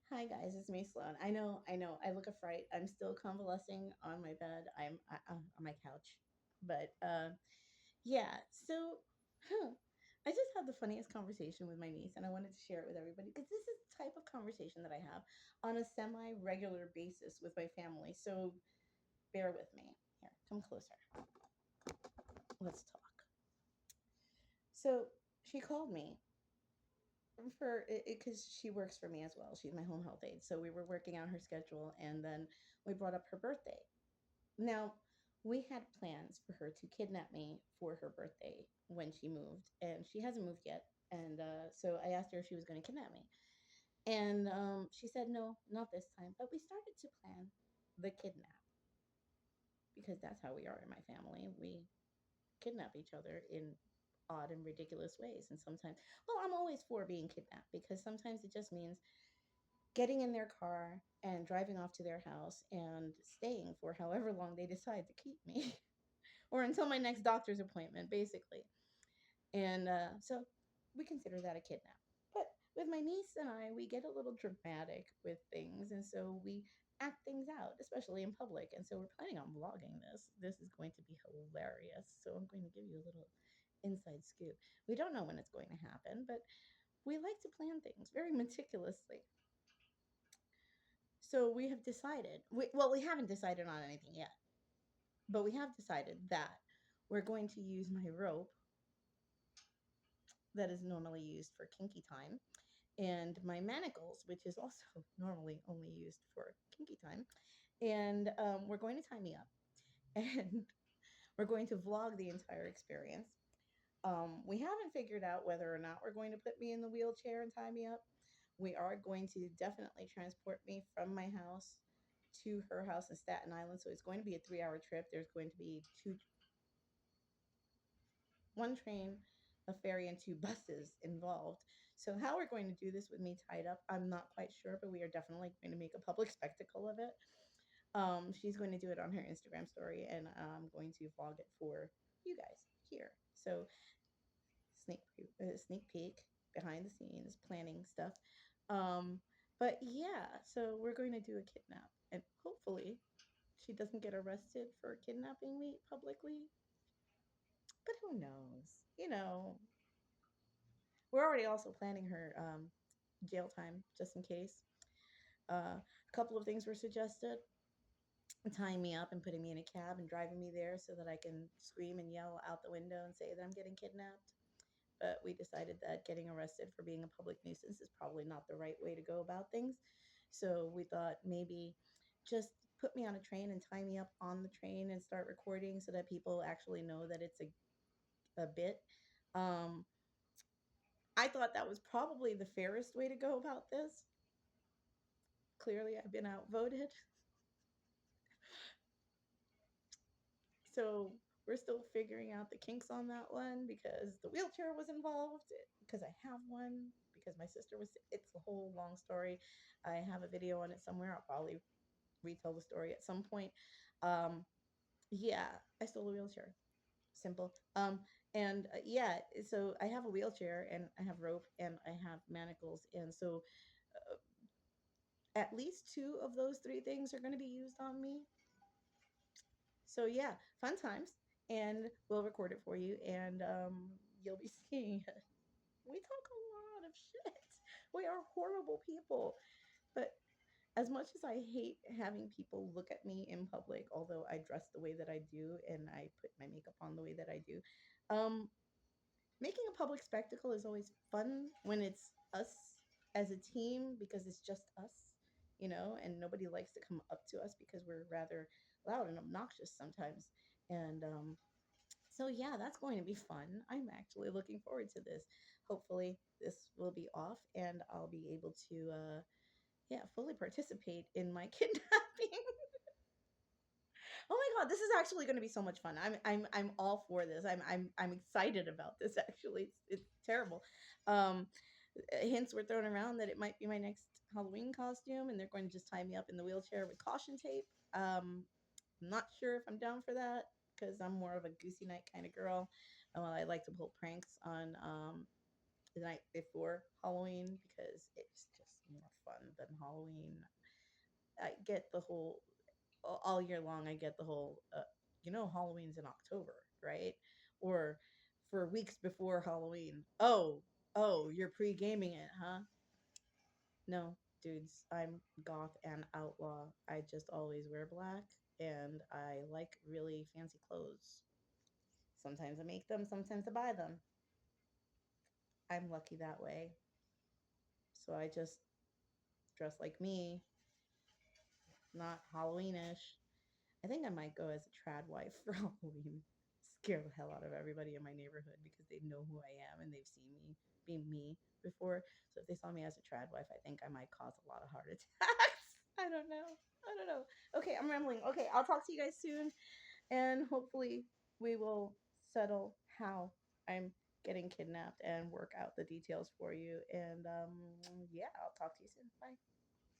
Hi guys, it's me, Sloan. I know. I look a fright. I'm still convalescing on my bed. On my couch, but yeah. So, huh, I just had the funniest conversation with my niece, and I wanted to share it with everybody because this is the type of conversation that I have on a semi-regular basis with my family. So bear with me. Here, come closer. Let's talk. So she called me for it because she works for me as well. She's my home health aide. So we were working out her schedule, and then we brought up her birthday. Now, we had plans for her to kidnap me for her birthday when she moved, and she hasn't moved yet. And so I asked her if she was going to kidnap me. And she said, no, not this time. But we started to plan the kidnap because that's how we are in my family. We kidnap each other in odd and ridiculous ways. And sometimes, well, I'm always for being kidnapped because sometimes it just means getting in their car and driving off to their house and staying for however long they decide to keep me. Or until my next doctor's appointment, basically. And so we consider that a kidnap. But with my niece and I, we get a little dramatic with things. And so we act things out, especially in public. And so we're planning on vlogging this. This is going to be hilarious. So I'm going to give you a little inside scoop. We don't know when it's going to happen, but we like to plan things very meticulously. So we have decided, well, we haven't decided on anything yet, but we have decided that we're going to use my rope that is normally used for kinky time, and my manacles, which is also normally only used for kinky time. And we're going to tie me up, and we're going to vlog the entire experience. We haven't figured out whether or not we're going to put me in the wheelchair and tie me up. We are going to definitely transport me from my house to her house in Staten Island. So it's going to be a 3 hour trip. There's going to be one train, a ferry, and two buses involved. So, how we're going to do this with me tied up, I'm not quite sure, but we are definitely going to make a public spectacle of it. She's going to do it on her Instagram story, and I'm going to vlog it for you guys here. So, sneak peek behind the scenes planning stuff. Um, but yeah, so we're going to do a kidnap, and hopefully, she doesn't get arrested for kidnapping me publicly. But who knows? We're already also planning her jail time just in case. A couple of things were suggested: tying me up and putting me in a cab and driving me there so that I can scream and yell out the window and say that I'm getting kidnapped. But we decided that getting arrested for being a public nuisance is probably not the right way to go about things. So we thought maybe just put me on a train and tie me up on the train and start recording so that people actually know that it's a bit. Um, I thought that was probably the fairest way to go about this. Clearly, I've been outvoted. So we're still figuring out the kinks on that one because the wheelchair was involved, because I have one, because my sister was, it's a whole long story. I have a video on it somewhere. I'll probably retell the story at some point. Um, yeah, I stole a wheelchair. Simple. And yeah, so I have a wheelchair and I have rope and I have manacles. And so at least two of those three things are going to be used on me. So yeah, fun times, and we'll record it for you, and you'll be seeing it. We talk a lot of shit. We are horrible people, but as much as I hate having people look at me in public, although I dress the way that I do and I put my makeup on the way that I do, um, making a public spectacle is always fun when it's us as a team because it's just us, and nobody likes to come up to us because we're rather loud and obnoxious sometimes. And so, yeah, that's going to be fun. I'm actually looking forward to this. Hopefully, this will be off and I'll be able to, yeah, fully participate in my kidnapping. Oh my god, this is actually going to be so much fun. I'm all for this. I'm excited about this. Actually, it's terrible. Um, Hints were thrown around that it might be my next Halloween costume, and they're going to just tie me up in the wheelchair with caution tape. I'm not sure if I'm down for that because I'm more of a goosey night kind of girl. Well, I like to pull pranks on the night before Halloween because it's just more fun than Halloween. I get the whole all year long. I get the whole Halloween's in October, right? Or for weeks before Halloween. Oh, you're pre-gaming it, huh? No, dudes, I'm goth and outlaw. I just always wear black and I like really fancy clothes. Sometimes I make them, sometimes I buy them. I'm lucky that way. So I just dress like me, not Halloweenish. I think I might go as a trad wife for Halloween. Scare the hell out of everybody in my neighborhood because they know who I am and they've seen me be me before. So if they saw me as a trad wife, I think I might cause a lot of heart attacks. I don't know. I don't know. Okay, I'm rambling. Okay, I'll talk to you guys soon and hopefully we will settle how I'm getting kidnapped and work out the details for you. And yeah, I'll talk to you soon. Bye.